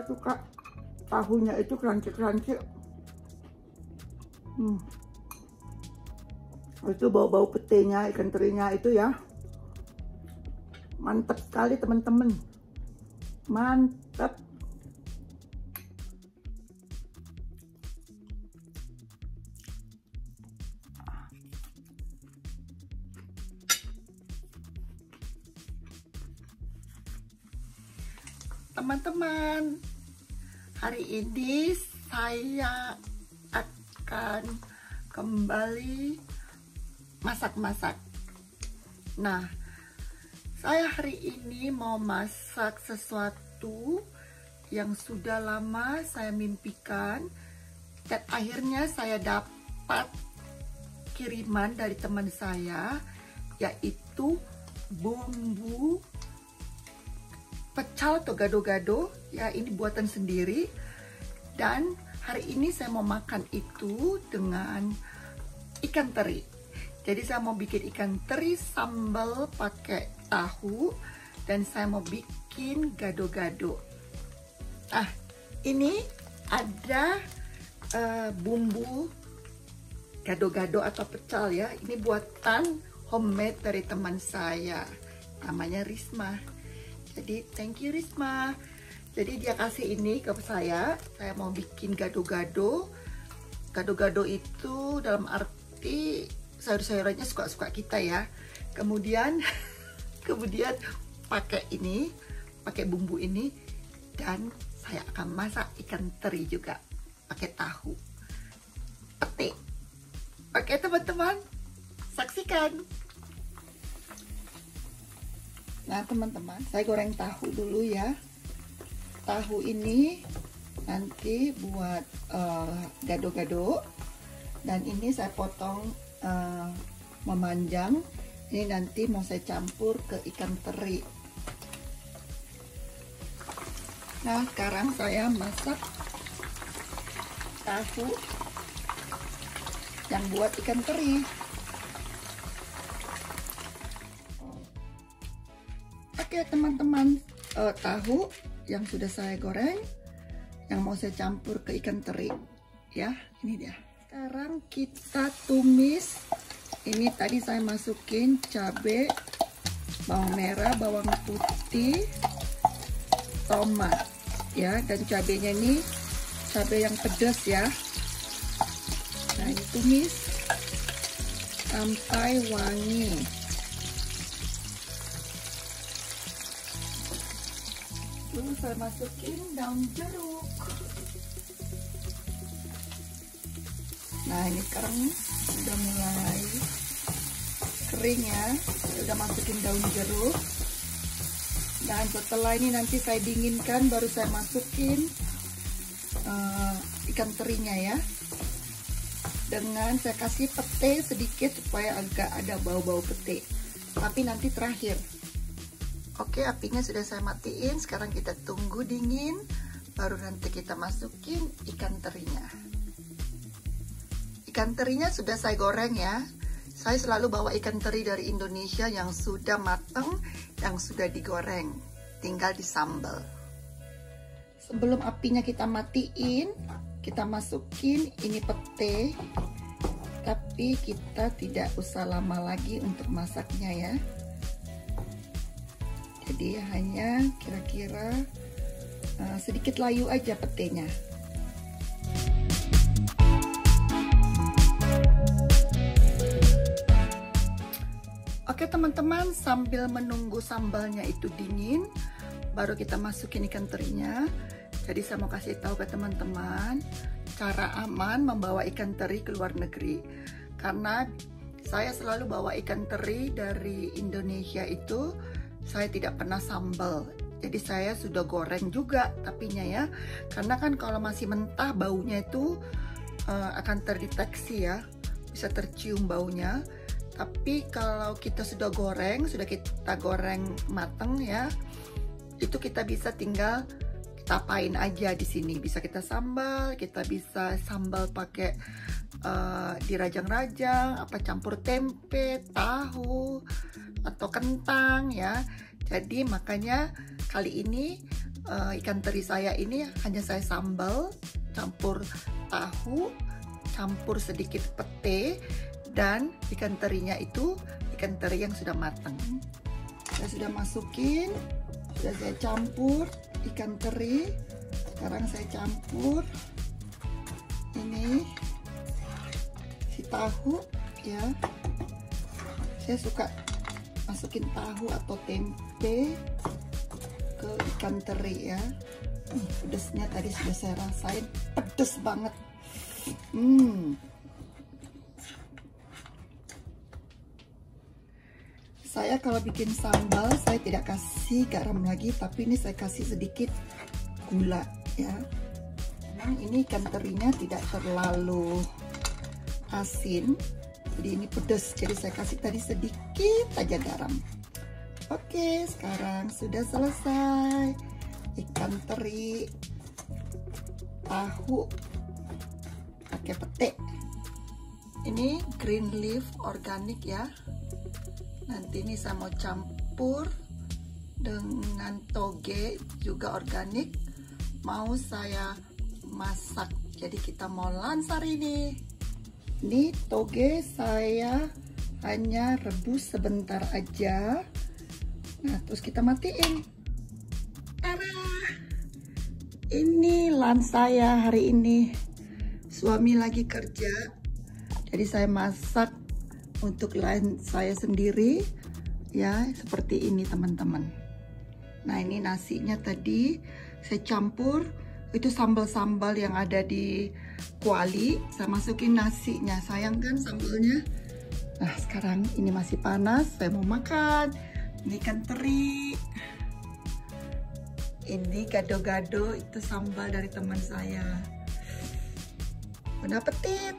suka tahunya itu crunchy. Itu bau-bau petenya, ikan terinya itu ya, mantap sekali teman-teman, mantap. Teman-teman, hari ini saya akan kembali masak-masak. Nah, saya hari ini mau masak sesuatu yang sudah lama saya mimpikan, dan akhirnya saya dapat kiriman dari teman saya, yaitu bumbu pecel atau gado-gado ya. Ini buatan sendiri, dan hari ini saya mau makan itu dengan ikan teri. Jadi saya mau bikin ikan teri sambal pakai tahu, dan saya mau bikin gado-gado. Ah, ini ada bumbu gado-gado atau pecel ya. Ini buatan homemade dari teman saya, namanya Risma. Jadi thank you Risma. Jadi dia kasih ini ke saya mau bikin gado-gado. Gado-gado itu dalam arti sayur-sayurannya suka-suka kita ya. Kemudian pakai ini, pakai bumbu ini, dan saya akan masak ikan teri juga pakai tahu, pete. Oke teman-teman, saksikan. Nah teman-teman, saya goreng tahu dulu ya. Tahu ini nanti buat gado-gado, dan ini saya potong memanjang. Ini nanti mau saya campur ke ikan teri. Nah sekarang saya masak tahu yang buat ikan teri. Oke teman-teman, tahu yang sudah saya goreng, yang mau saya campur ke ikan teri ya, ini dia. Sekarang kita tumis. Ini tadi saya masukin cabai, bawang merah, bawang putih, tomat ya, dan cabainya ini cabai yang pedas ya. Nah ini tumis sampai wangi. Lalu saya masukin daun jeruk. Nah ini sekarang sudah mulai kering ya. Saya udah masukin daun jeruk. Dan setelah ini nanti saya dinginkan, baru saya masukin ikan terinya ya. Dengan saya kasih pete sedikit supaya agak ada bau-bau pete. Tapi nanti terakhir. Oke, apinya sudah saya matiin. Sekarang kita tunggu dingin, baru nanti kita masukin ikan terinya. Ikan terinya sudah saya goreng ya. Saya selalu bawa ikan teri dari Indonesia yang sudah matang, yang sudah digoreng, tinggal disambal. Sebelum apinya kita matiin, kita masukin ini pete. Tapi kita tidak usah lama lagi untuk masaknya ya. Jadi hanya kira-kira sedikit layu aja petenya. Oke teman-teman, sambil menunggu sambalnya itu dingin, baru kita masukin ikan terinya. Jadi saya mau kasih tahu ke teman-teman cara aman membawa ikan teri ke luar negeri. Karena saya selalu bawa ikan teri dari Indonesia itu, saya tidak pernah sambal. Jadi saya sudah goreng juga tapinya ya. Karena kan kalau masih mentah baunya itu akan terdeteksi ya. Bisa tercium baunya. Tapi kalau kita sudah kita goreng mateng ya, itu kita bisa tinggal kita apain aja di sini. Bisa kita sambal, kita bisa sambal pakai dirajang-rajang, apa campur tempe, tahu, atau kentang ya. Jadi makanya kali ini ikan teri saya ini hanya saya sambal, campur tahu, campur sedikit pete, dan ikan terinya itu ikan teri yang sudah matang. Saya sudah masukin, sudah saya campur ikan teri. Sekarang saya campur ini si tahu ya. Saya suka masukin tahu atau tempe ke ikan teri ya. Pedesnya tadi sudah saya rasain, pedes banget. Saya kalau bikin sambal saya tidak kasih garam lagi, tapi ini saya kasih sedikit gula ya. Memang ini ikan terinya tidak terlalu asin, jadi ini pedas, jadi saya kasih tadi sedikit aja garam. Oke, sekarang sudah selesai ikan teri, tahu pakai pete. Ini green leaf organik ya. Nanti ini saya mau campur dengan toge juga organik, mau saya masak. Jadi kita mau lunch hari ini. Ini toge saya hanya rebus sebentar aja. Nah, terus kita matiin. Tada! Ini lunch saya hari ini. Suami lagi kerja, jadi saya masak untuk lunch saya sendiri ya, seperti ini teman-teman. Nah, ini nasinya tadi saya campur, itu sambal-sambal yang ada di kuali, saya masukin nasinya. Sayang kan sambalnya. Nah, sekarang ini masih panas, saya mau makan. Ini ikan teri, ini gado-gado, itu sambal dari teman saya. Bon appetit.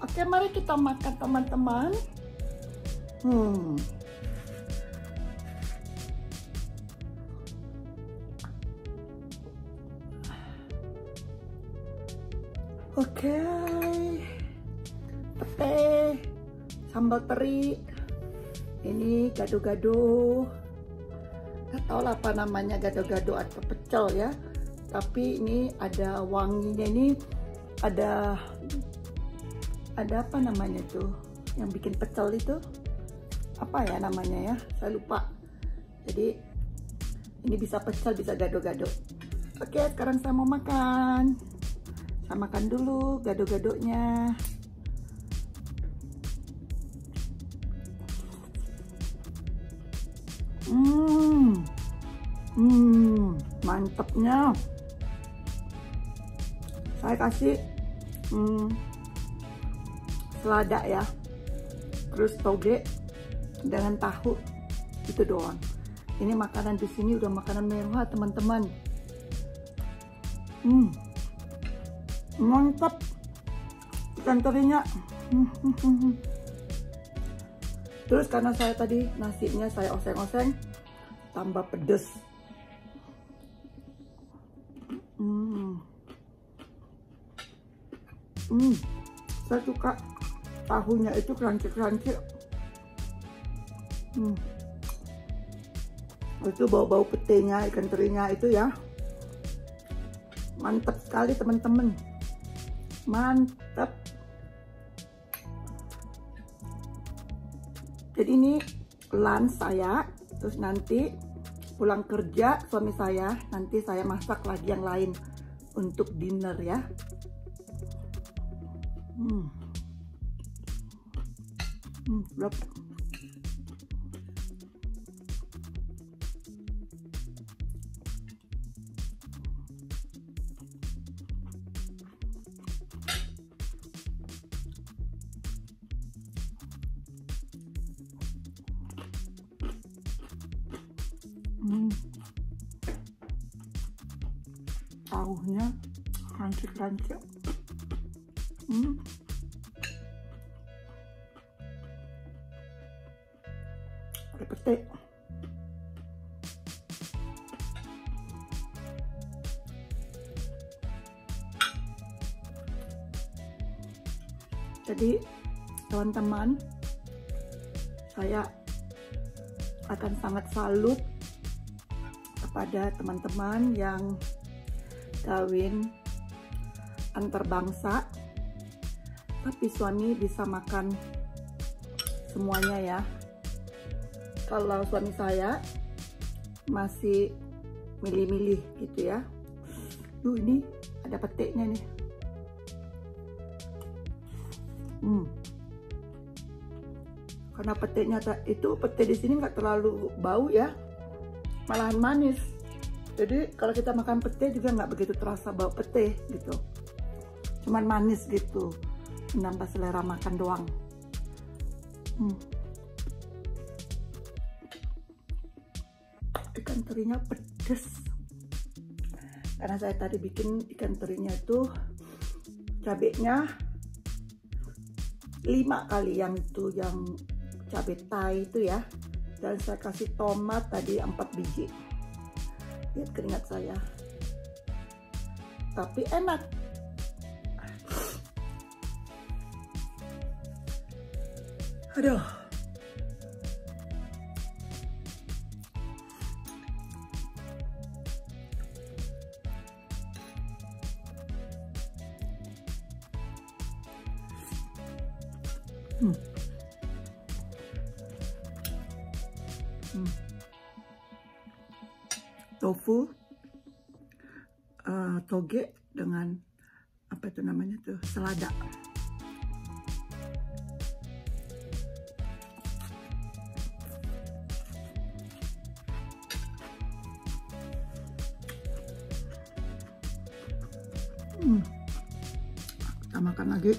Oke, mari kita makan teman-teman. Oke, pete, sambal teri, ini gado-gado. Nggak tahu lah apa namanya, gado-gado atau pecel ya. Tapi ini ada wanginya, ini ada apa namanya tuh yang bikin pecel itu, apa ya namanya ya, saya lupa. Jadi ini bisa pecel, bisa gado-gado. Oke, sekarang saya mau makan. Saya makan dulu gado-gadonya. Mantepnya. Saya kasih selada ya, terus toge dengan tahu, itu doang. Ini makanan di sini udah makanan mewah teman-teman. Mantap ikan terinya. Terus karena saya tadi nasinya saya oseng-oseng, tambah pedes. Saya suka tahunya itu crunchy-crunchy. Itu bau-bau petenya, ikan terinya itu ya. Mantap sekali teman-teman. Mantap. Jadi ini lunch saya, terus nanti pulang kerja suami saya, nanti saya masak lagi yang lain untuk dinner ya. Sedap. Tahunya crunchy-crunchy. Ada pete. Jadi teman-teman, Saya akan sangat salut kepada teman-teman yang kawin antar bangsa, tapi suami bisa makan semuanya ya. Kalau suami saya masih milih-milih gitu ya. Ini ada petiknya nih. Karena petiknya itu, petik di sini nggak terlalu bau ya, malahan manis. Jadi kalau kita makan petai juga nggak begitu terasa bau petai gitu, cuman manis gitu, menambah selera makan doang. Ikan terinya pedes, karena saya tadi bikin ikan terinya itu cabenya 5 kali, yang itu yang cabai Thai itu ya, dan saya kasih tomat tadi 4 biji. Lihat keringat saya, tapi enak. Aduh, tofu toge dengan apa itu namanya tuh, selada. Kita makan lagi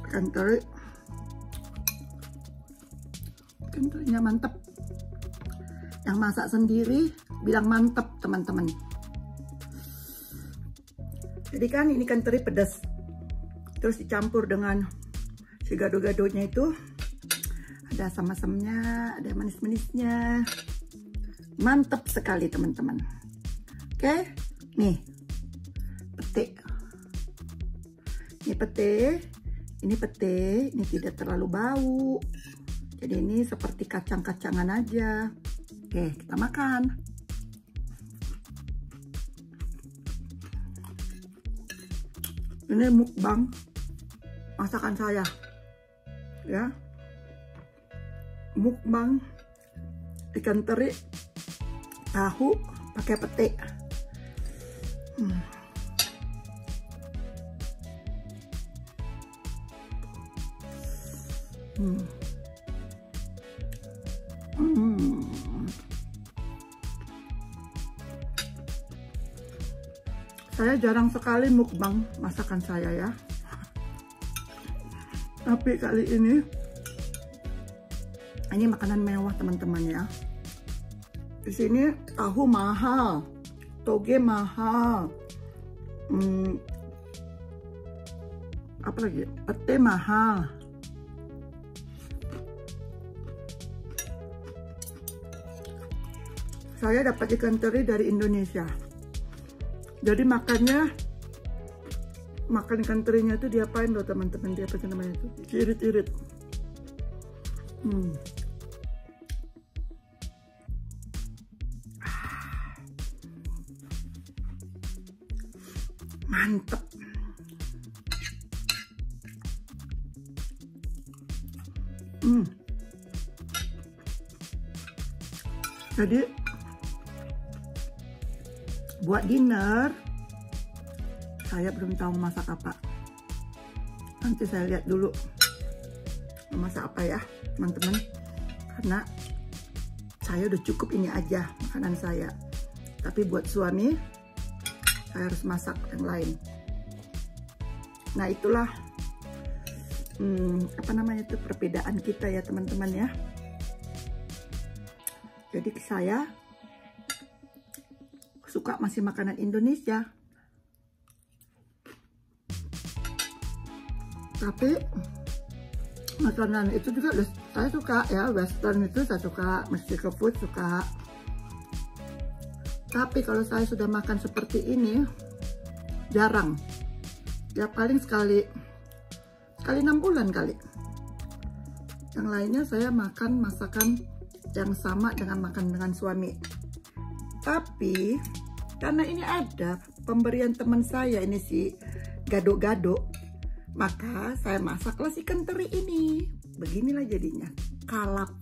ikan teri. Ikan terinya mantep. Yang masak sendiri bilang mantep teman-teman. Jadi kan ini ikan teri pedas, terus dicampur dengan si gado-gadonya itu, ada asam-asamnya, ada manis-manisnya, mantep sekali teman-teman. Oke, nih pete, ini pete, ini tidak terlalu bau, jadi ini seperti kacang-kacangan aja. Oke, kita makan. Ini mukbang masakan saya ya, mukbang ikan teri tahu pakai pete. Saya jarang sekali mukbang masakan saya ya, tapi kali ini makanan mewah teman-teman ya. Di sini tahu mahal, toge mahal, apa lagi, pete mahal. Saya dapat ikan teri dari Indonesia. Jadi makan ikan terinya itu diapain loh teman-teman, dia apa namanya itu, irit-irit. Mantep. Jadi buat dinner saya belum tahu masak apa. Nanti saya lihat dulu masak apa ya teman-teman, karena saya udah cukup ini aja makanan saya. Tapi buat suami saya harus masak yang lain. Nah itulah apa namanya itu, perbedaan kita ya teman-teman ya. Jadi saya suka masih makanan Indonesia, tapi makanan itu juga saya suka ya, western itu saya suka, Mexico food suka. Tapi kalau saya sudah makan seperti ini jarang ya, paling sekali 6 bulan kali. Yang lainnya saya makan masakan yang sama dengan makan dengan suami. Tapi karena ini ada pemberian teman saya ini si gado-gado, maka saya masaklah ikan teri ini. Beginilah jadinya, kalap.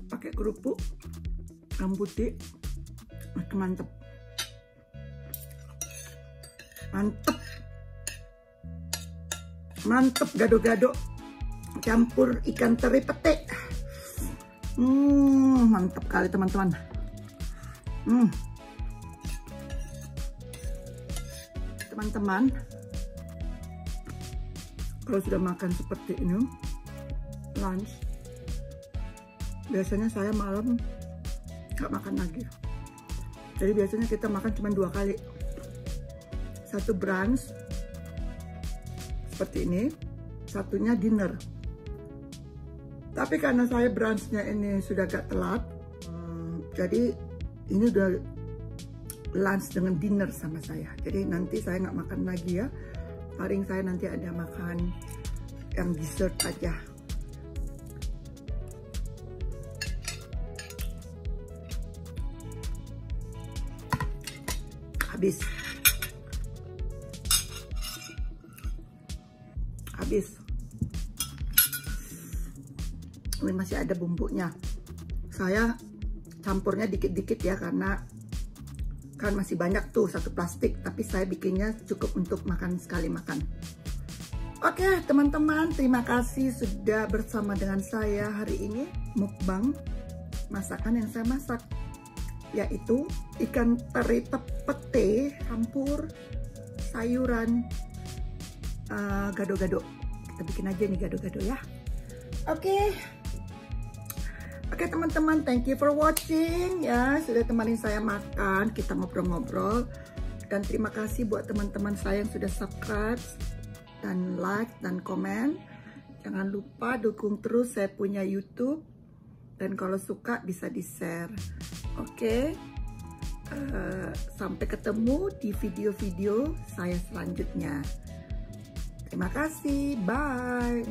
Pakai kerupuk yang putih, mantep, mantep gado-gado campur ikan teri pete. Mantap kali teman-teman. Teman-teman, kalau sudah makan seperti ini lunch, biasanya saya malam nggak makan lagi. Jadi biasanya kita makan cuma 2 kali. Satu brunch seperti ini, satunya dinner. Tapi karena saya brunchnya ini sudah agak telat, jadi ini udah lunch dengan dinner sama saya. Jadi nanti saya nggak makan lagi ya. Paling saya nanti ada makan yang dessert aja. Habis. Ini masih ada bumbunya. Saya campurnya dikit-dikit ya, karena kan masih banyak tuh satu plastik, tapi saya bikinnya cukup untuk makan sekali makan. Oke teman-teman, terima kasih sudah bersama dengan saya hari ini mukbang masakan yang saya masak, yaitu ikan teri pete campur sayuran gado-gado. Kita bikin aja nih gado-gado ya. Oke teman-teman, thank you for watching ya, sudah temanin saya makan, kita ngobrol-ngobrol. Dan terima kasih buat teman-teman saya yang sudah subscribe dan like dan komen. Jangan lupa dukung terus saya punya YouTube, dan kalau suka bisa di-share. Oke. Sampai ketemu di video-video saya selanjutnya. Terima kasih, bye.